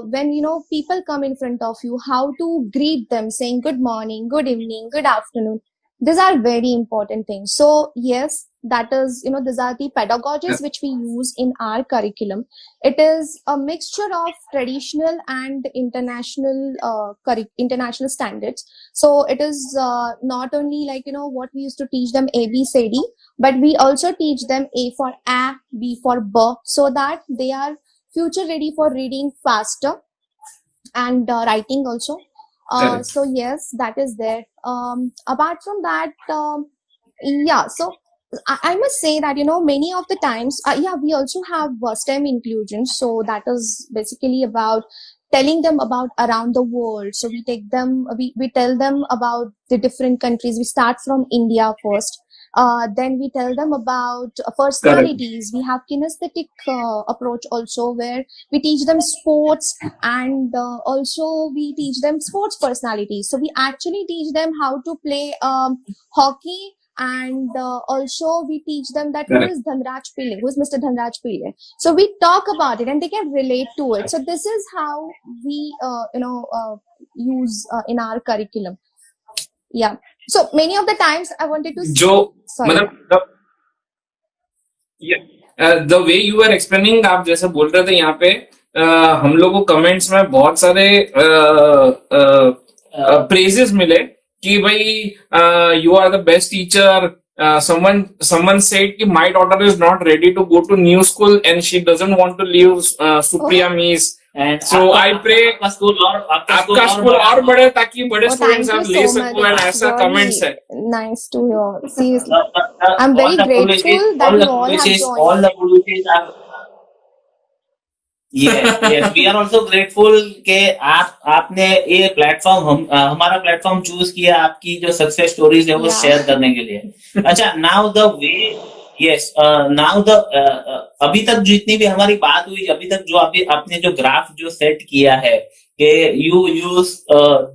Speaker 3: when people come in front of you, how to greet them, saying good morning, good evening, good afternoon, these are very important things. So yes, That is, these are the pedagogies which we use in our curriculum. It is a mixture of traditional and international international standards. So it is not only like, what we used to teach them A, B, C, D, but we also teach them A for A, B for B, so that they are future ready for reading faster and writing also.
Speaker 1: Correct.
Speaker 3: So yes, that is there. Apart from that, yeah, so I must say that, many of the times, yeah, we also have STEM inclusion. So that is basically about telling them about around the world. So we take them, we tell them about the different countries. We start from India first. Then we tell them about personalities. We have kinesthetic approach also, where we teach them sports, and also we teach them sports personalities. So we actually teach them how to play hockey, and also we teach them that who
Speaker 1: Correct.
Speaker 3: is Dhanraj Pillai, who is Mr. Dhanraj Pillai. So we talk about it and they can relate to it. So this is how we use in our curriculum. Yeah. So many of the times I wanted to
Speaker 1: जो
Speaker 3: sorry.
Speaker 1: मतलब the way you are explaining, आप जैसे बोल रहे थे यहाँ पे हम लोग को कमेंट्स में बहुत सारे प्रेजेस मिले कि भाई you are the best teacher. Someone said कि my daughter is not ready to go to new school and she doesn't want to leave Supriya Mees.
Speaker 2: And
Speaker 1: So I pray
Speaker 2: आपका school
Speaker 1: और बढ़े ताकि बड़े
Speaker 3: Oh,
Speaker 1: students
Speaker 3: thank
Speaker 1: आप
Speaker 3: you
Speaker 1: ले
Speaker 3: so
Speaker 1: सको.
Speaker 3: much.
Speaker 1: And ऐसा
Speaker 3: Really
Speaker 1: कमेंट्स है.
Speaker 3: nice to hear. Seriously, I'm very grateful that you all have joined.
Speaker 2: all the good wishes are yes, we are also grateful के आपने ये platform हमारा platform choose किया आपकी जो सक्सेस स्टोरीज है वो
Speaker 3: Yeah.
Speaker 2: शेयर करने के लिए. अच्छा, now the way yes now the अभी तक जितनी भी हमारी बात हुई, अभी तक जो अभी आपने जो ग्राफ जो सेट किया है कि you use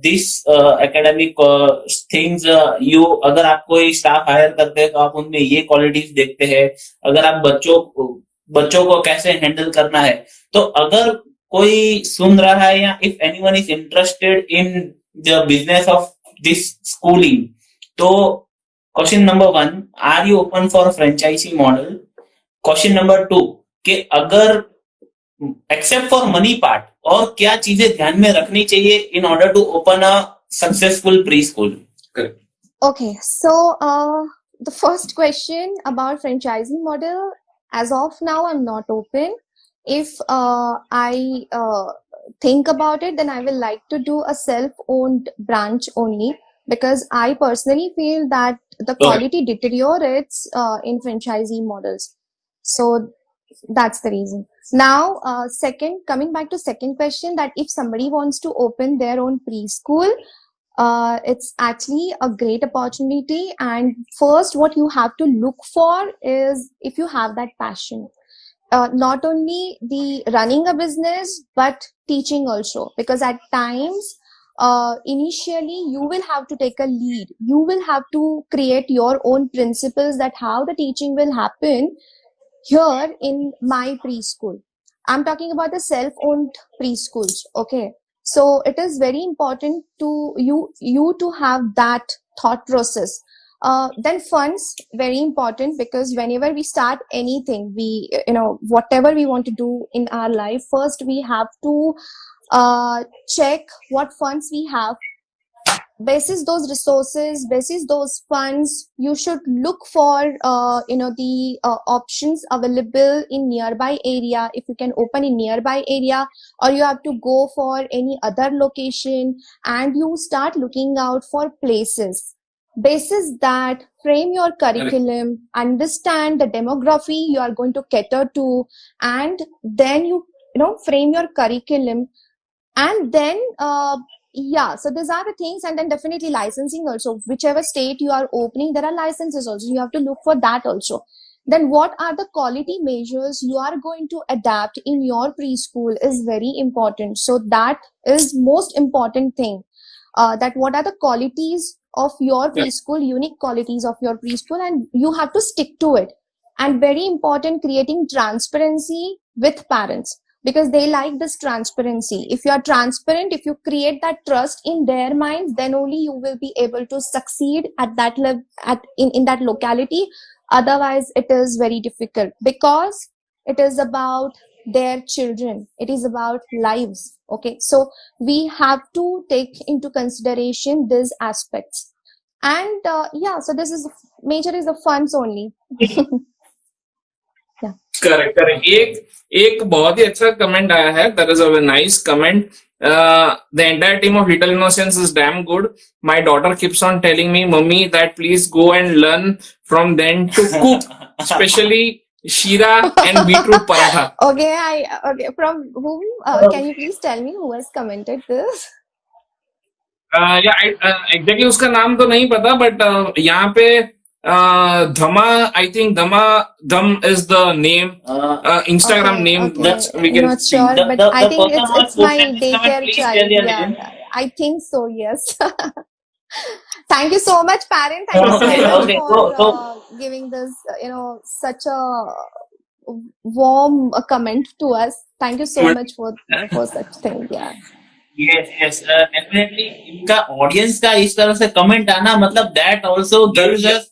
Speaker 2: this academic things, you अगर आप कोई स्टाफ हायर करते हैं तो आप उनमें ये क्वालिटीज देखते हैं. अगर आप बच्चों को कैसे हैंडल करना है, तो अगर कोई सुन रहा है या if anyone is interested in the business of this schooling, तो question number 1, are you open for franchisee model? Question number 2, कि अगर एक्सेप्ट फॉर मनी पार्ट और क्या चीजें ध्यान में रखनी चाहिए in order to open a successful preschool?
Speaker 3: Okay, so the first question about franchising model, as of now, I'm not open. If I think about it, then I will like to do a self-owned branch only, because I personally feel that the quality deteriorates in franchisee models. So that's the reason. Now, coming back to second question, that if somebody wants to open their own preschool, it's actually a great opportunity. And first, what you have to look for is if you have that passion. Not only the running a business, but teaching also, because at times, initially you will have to take a lead. You will have to create your own principles, that how the teaching will happen here in my preschool. I'm talking about the self-owned preschools. Okay. So it is very important to you to have that thought process. Then funds, very important, because whenever we start anything, we, whatever we want to do in our life, first we have to check what funds we have. Basis those resources, basis those funds, you should look for the options available in nearby area, if you can open in nearby area, or you have to go for any other location, and you start looking out for places. Basis that, frame your curriculum, understand the demography you are going to cater to, and then you frame your curriculum. And then so these are the things. And then definitely licensing also, whichever state you are opening, there are licenses also, you have to look for that also. Then what are the quality measures you are going to adapt in your preschool is very important. So that is most important thing, that what are the qualities of your preschool, unique qualities of your preschool, and you have to stick to it. And very important, creating transparency with parents, because they like this transparency. If you are transparent, if you create that trust in their minds, then only you will be able to succeed at that level, in that locality, Otherwise, it is very difficult because it is about their children. It is about lives. Okay, so we have to take into consideration these aspects. And yeah, so this is major is the funds only. Yeah.
Speaker 1: Correct correct. एक बहुत ही अच्छा comment आया है. That is a nice comment. The entire team of Little Innocence is damn good. My daughter keeps on telling me mummy that please go and learn from them to cook, specially sheera and beetroot paratha.
Speaker 3: Okay, from whom? Can you please tell me who has commented this?
Speaker 1: या exactly उसका नाम तो नहीं पता, but यहाँ पे धमा, I think धम is the name, Instagram name. That's we can
Speaker 3: Not sure,
Speaker 2: The-
Speaker 3: but
Speaker 2: the-
Speaker 3: I
Speaker 2: the
Speaker 3: think
Speaker 2: person
Speaker 3: it's
Speaker 2: who
Speaker 3: my
Speaker 2: sent this comment,
Speaker 3: daycare
Speaker 2: please
Speaker 3: child.
Speaker 2: tell their
Speaker 3: Yeah,
Speaker 2: name.
Speaker 3: I think so. Yes. Thank you so much, parent. Thank you so
Speaker 2: Okay,
Speaker 3: much
Speaker 2: okay.
Speaker 3: for
Speaker 2: So
Speaker 3: giving this, such a warm comment to us. Thank you so much for such thing. Yeah.
Speaker 2: yes, definitely इनका audience का इस तरह से comment आना, मतलब that also gives us.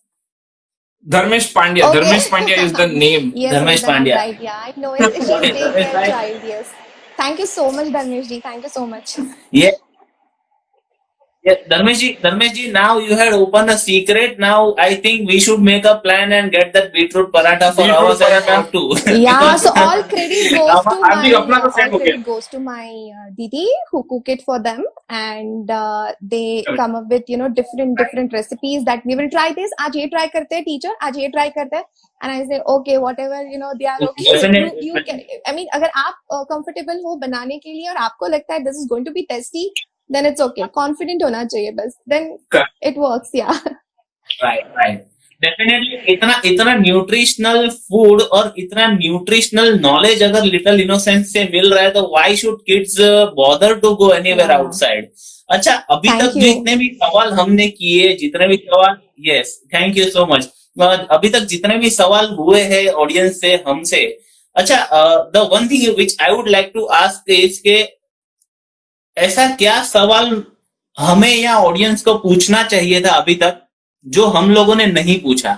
Speaker 1: Dharmesh Pandya.
Speaker 3: Okay.
Speaker 1: Dharmesh Pandya is the name.
Speaker 3: Yes,
Speaker 2: Dharmesh
Speaker 3: yes, that is
Speaker 2: Pandya.
Speaker 3: right. Yeah, I know it. She's
Speaker 2: Okay, Dharmesh,
Speaker 3: daycare
Speaker 2: right.
Speaker 3: child. Yes. Thank you so much, Dharmesh ji. Thank you so much.
Speaker 2: Yeah. Yeah, Dharmesh ji, now you had opened a secret. Now I think we should make a plan and get that beetroot paratha for
Speaker 1: Beetroot
Speaker 2: ourselves
Speaker 1: paratha.
Speaker 2: too.
Speaker 3: Yeah,
Speaker 2: Because-
Speaker 3: so all credit goes to
Speaker 1: अभी अपना तो set हो गया.
Speaker 3: my didi who cook it for them, and they
Speaker 1: Correct.
Speaker 3: come up with different recipes that we will try this. आज ये try करते हैं teacher, आज ये try करते हैं, and I say okay, whatever they are okay.
Speaker 2: Definitely.
Speaker 3: You can, I mean, अगर आप comfortable हो बनाने के लिए और आपको लगता है this is going to be tasty, then it's okay. Confident होना चाहिए बस, then
Speaker 1: Correct.
Speaker 3: it works. Yeah.
Speaker 2: right. Definitely इतना न्यूट्रिशनल फूड और इतना न्यूट्रिशनल नॉलेज अगर लिटिल इनोसेंस से मिल रहा है, तो why should kids bother to go anywhere
Speaker 3: Yeah.
Speaker 2: Outside. अच्छा, अभी
Speaker 3: Thank
Speaker 2: तक
Speaker 3: you.
Speaker 2: जितने भी सवाल हमने किए, जितने भी सवाल, yes, thank you so much. अभी तक जितने भी सवाल हुए हैं ऑडियंस से, हमसे, अच्छा, the one thing which I would like to ask is के ऐसा क्या सवाल हमें या ऑडियंस को पूछना चाहिए था अभी तक जो हम लोगों ने नहीं पूछा?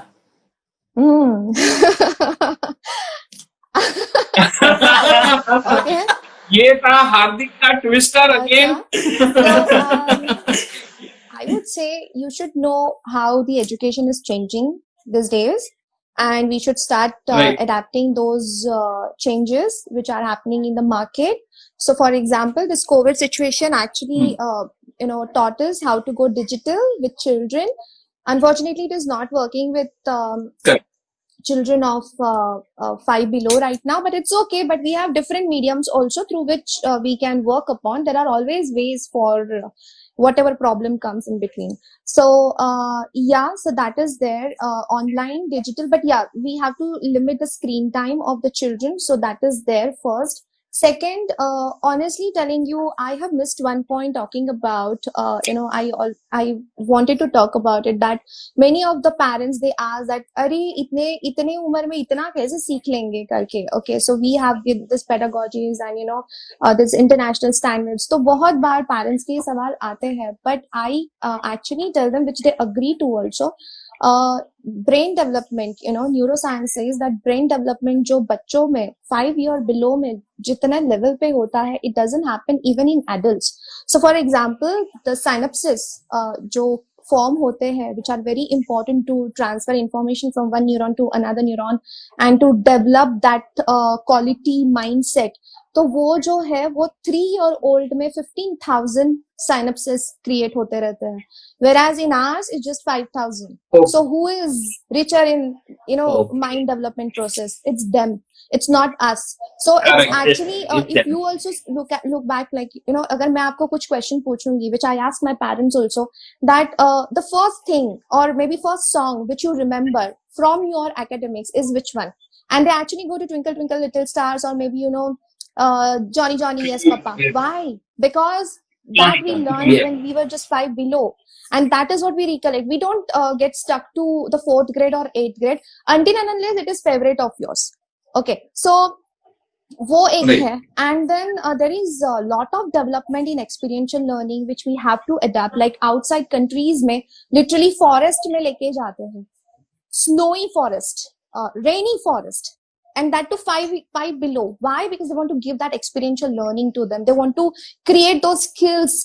Speaker 3: Okay.
Speaker 1: ये था हार्दिक का twister again.
Speaker 3: I would say you should know how the education is changing these days, and we should start
Speaker 1: Right.
Speaker 3: adapting those changes which are happening in the market. So, for example, this COVID situation actually, taught us how to go digital with children. Unfortunately, it is not working with
Speaker 1: Correct.
Speaker 3: children of 5 below right now, but it's okay. But we have different mediums also through which we can work upon. There are always ways for whatever problem comes in between. So so that is there, online, digital, but yeah, we have to limit the screen time of the children. So that is there first. Second, honestly telling you, I have missed one point talking about, I wanted to talk about it, that many of the parents, they ask that, अरे इतने उम्र में इतना कैसे सीख लेंगे करके. Okay, so we have this pedagogies and this international standards. तो बहुत बार parents के ये सवाल आते हैं, but I actually tell them, which they agree to also, brain development, neuroscience says that brain development जो बच्चों में 5 year below में जितना level पे होता है, it doesn't happen even in adults. So for example, the synapses जो form होते हैं, which are very important to transfer information from one neuron to another neuron and to develop that quality mindset. तो वो जो है वो 3 year old में 15,000 synapses create होते रहते हैं, whereas in ours it's just 5,000.
Speaker 1: Oh.
Speaker 3: So who is richer in
Speaker 2: Okay.
Speaker 3: mind development process? It's them. It's not us. So it's
Speaker 1: Correct.
Speaker 3: actually
Speaker 2: It's
Speaker 3: if
Speaker 2: them.
Speaker 3: you also look back, like अगर मैं आपको कुछ question पूछूंगी, which I ask my parents also, that the first thing or maybe first song which you remember from your academics is which one? And they actually go to Twinkle Twinkle Little Stars, or maybe Johnny Johnny Yes Papa. Why? Because that we learned
Speaker 2: Yeah.
Speaker 3: when we were just 5 below, and that is what we recollect. We don't get stuck to the 4th grade or 8th grade until and unless it is favorite of yours. Okay, so वो एक
Speaker 1: Right.
Speaker 3: है, and then there is a lot of development in experiential learning which we have to adapt. Like outside countries में literally forest में लेके जाते हैं. snowy forest, rainy forest, and that to five below. Why? Because they want to give that experiential learning to them. They want to create those skills,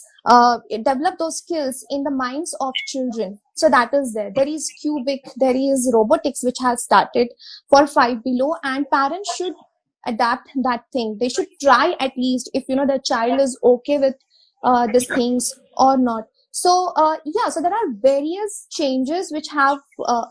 Speaker 3: develop those skills in the minds of children. So that is there. There is cubic, there is robotics which has started for 5 below, and parents should adapt that thing. They should try at least, if the child is okay with these things or not. So so there are various changes which have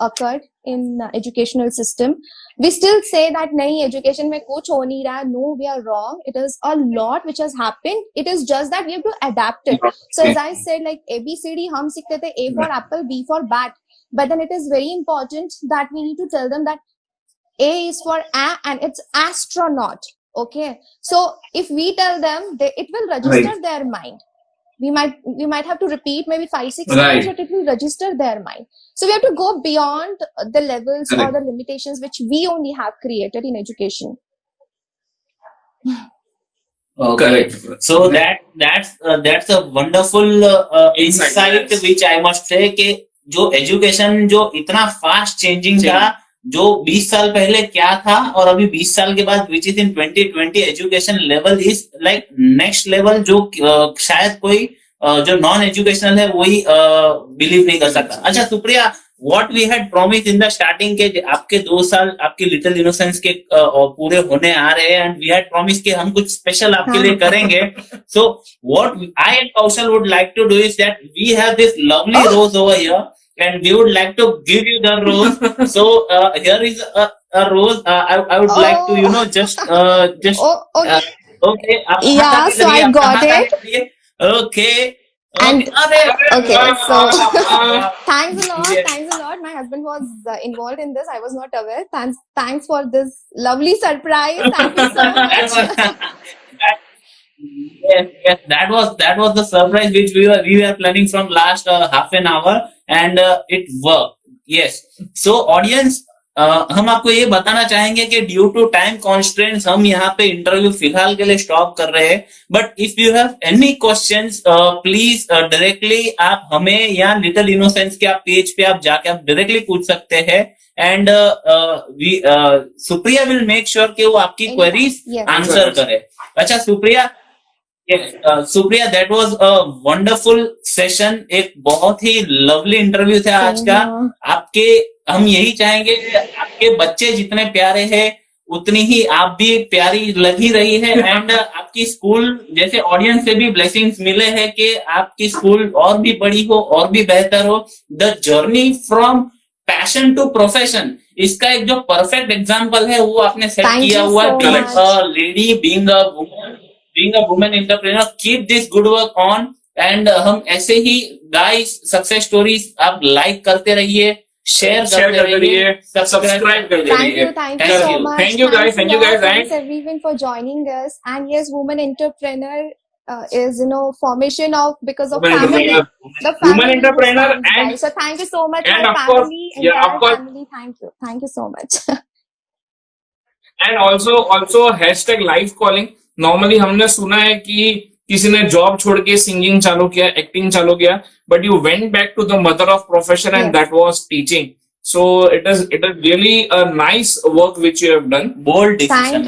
Speaker 3: occurred in educational system. We still say that nahi, education mein kuch ho nahi raha. No, we are wrong. It is a lot which has happened. It is just that we have to adapt it. So as I said, like ABCD hum seekhte the, A for apple, B for bat, but then it is very important that we need to tell them that A is for and it's astronaut. Okay, so if we tell them, it will register their mind. We might have to repeat maybe 5-6 times, but it will register their mind. So we have to go beyond the levels or the limitations which we only have created in education.
Speaker 2: Okay.
Speaker 1: Correct.
Speaker 2: So that's a wonderful insight which I must say कि जो education जो इतना fast changing था, जो 20 साल पहले क्या था और अभी 20 साल के बाद which is in 2020 education level is like next level, जो शायद कोई जो नॉन एजुकेशनल है वही बिलीव नहीं कर सकता. अच्छा Supriya, what we had promise in the starting के आपके 2 साल आपके लिटिल इनोसेंस के पूरे होने आ रहे हैं, एंड वी हैड प्रॉमिस कि हम कुछ स्पेशल आपके लिए करेंगे. So what I and Kaushal would like to do is that we have this lovely rose over here and we would like to give you the rose. So here is a rose. I would like to just
Speaker 3: okay.
Speaker 2: Okay.
Speaker 3: Yeah, so I got it.
Speaker 2: Okay.
Speaker 3: And okay, so thanks a lot.
Speaker 2: Yes.
Speaker 3: Thanks a lot. My husband was involved in this. I was not aware. Thanks for this lovely surprise. Thank you so much.
Speaker 2: Yes, that was the surprise which we were planning from last half an hour, and it worked. Yes. So audience, हम आपको ये बताना चाहेंगे कि due to time constraints हम यहाँ पे interview फिलहाल के लिए स्टॉप कर रहे हैं. But if you have any questions please directly आप हमें या लिटिल इनोसेंस के आप पेज पे आप जाके आप डायरेक्टली पूछ सकते हैं, and Supriya will make sure कि वो आपकी क्वेरीज आंसर करे. अच्छा Supriya, Supriya, that was a wonderful session. एक बहुत ही लवली इंटरव्यू था आज का. आपके हम यही चाहेंगे कि आपके बच्चे जितने प्यारे हैं उतनी ही आप भी प्यारी लगी रही है, एंड आपकी स्कूल जैसे ऑडियंस से भी ब्लेसिंग्स मिले हैं कि आपकी स्कूल और भी बड़ी हो और भी बेहतर हो. The journey from passion to profession, इसका एक जो परफेक्ट एग्जाम्पल है वो आपने सेट किया हुआ है. Lady being a women entrepreneur, keep this good work on, and हम ऐसे ही गाइस सक्सेस स्टोरीज आप लाइक करते रहिए, शेयर करते रहिए, सब्सक्राइब करते रहिए.
Speaker 3: Thank you so much.
Speaker 1: Thank you guys.
Speaker 3: Thanks everyone for joining us. And yes, woman entrepreneur is formation of because of family. The family
Speaker 1: Woman entrepreneur and
Speaker 3: so thank you so much,
Speaker 1: and
Speaker 3: my
Speaker 1: of course,
Speaker 3: family,
Speaker 1: yeah,
Speaker 3: entire
Speaker 1: of course.
Speaker 3: family. Thank you so much.
Speaker 1: And also hashtag live calling. Normally हमने सुना है कि किसी ने job छोड़ के singing चालू किया, एक्टिंग चालू किया, but you went back to the mother of profession and that was teaching. So it is really a nice work which you have done.
Speaker 2: Bold decision,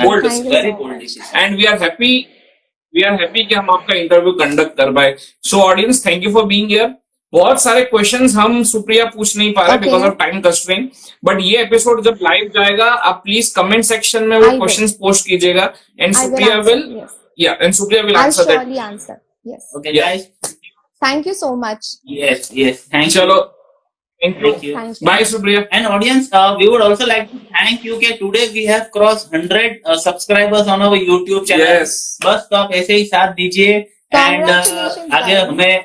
Speaker 1: very bold decision, and we are happy कि हम आपका interview conduct कर पाए. So audience, thank you for being here. बहुत सारे questions हम सुप्रिया पूछ नहीं पा रहे because of time constraint, but ये एपिसोड जब लाइव जाएगा आप प्लीज कमेंट सेक्शन में वो क्वेश्चंस पोस्ट कीजिएगा, and Supriya will answer that.
Speaker 3: Surely answer. Yes.
Speaker 2: Okay, guys.
Speaker 3: Thank you so much.
Speaker 2: Yes. Thank you.
Speaker 1: चलो, thank you.
Speaker 3: Thank you.
Speaker 1: Bye Supriya.
Speaker 2: And audience, we would also like to thank you कि today we have crossed 100 subscribers on our YouTube channel.
Speaker 1: Yes.
Speaker 2: बस तो आप ऐसे ही साथ दीजिए, and
Speaker 3: Congratulations,
Speaker 2: आगे
Speaker 3: guys.
Speaker 2: हमें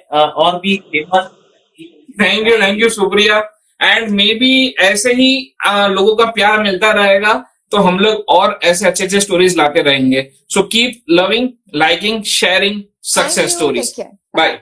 Speaker 2: और भी famous.
Speaker 1: Thank you Supriya. And may be ऐसे ही लोगों का प्यार मिलता रहेगा तो हम लोग और ऐसे अच्छे स्टोरीज लाते रहेंगे. So keep loving, liking, sharing success
Speaker 3: Thank you.
Speaker 1: Stories.
Speaker 3: Take care.
Speaker 1: Bye.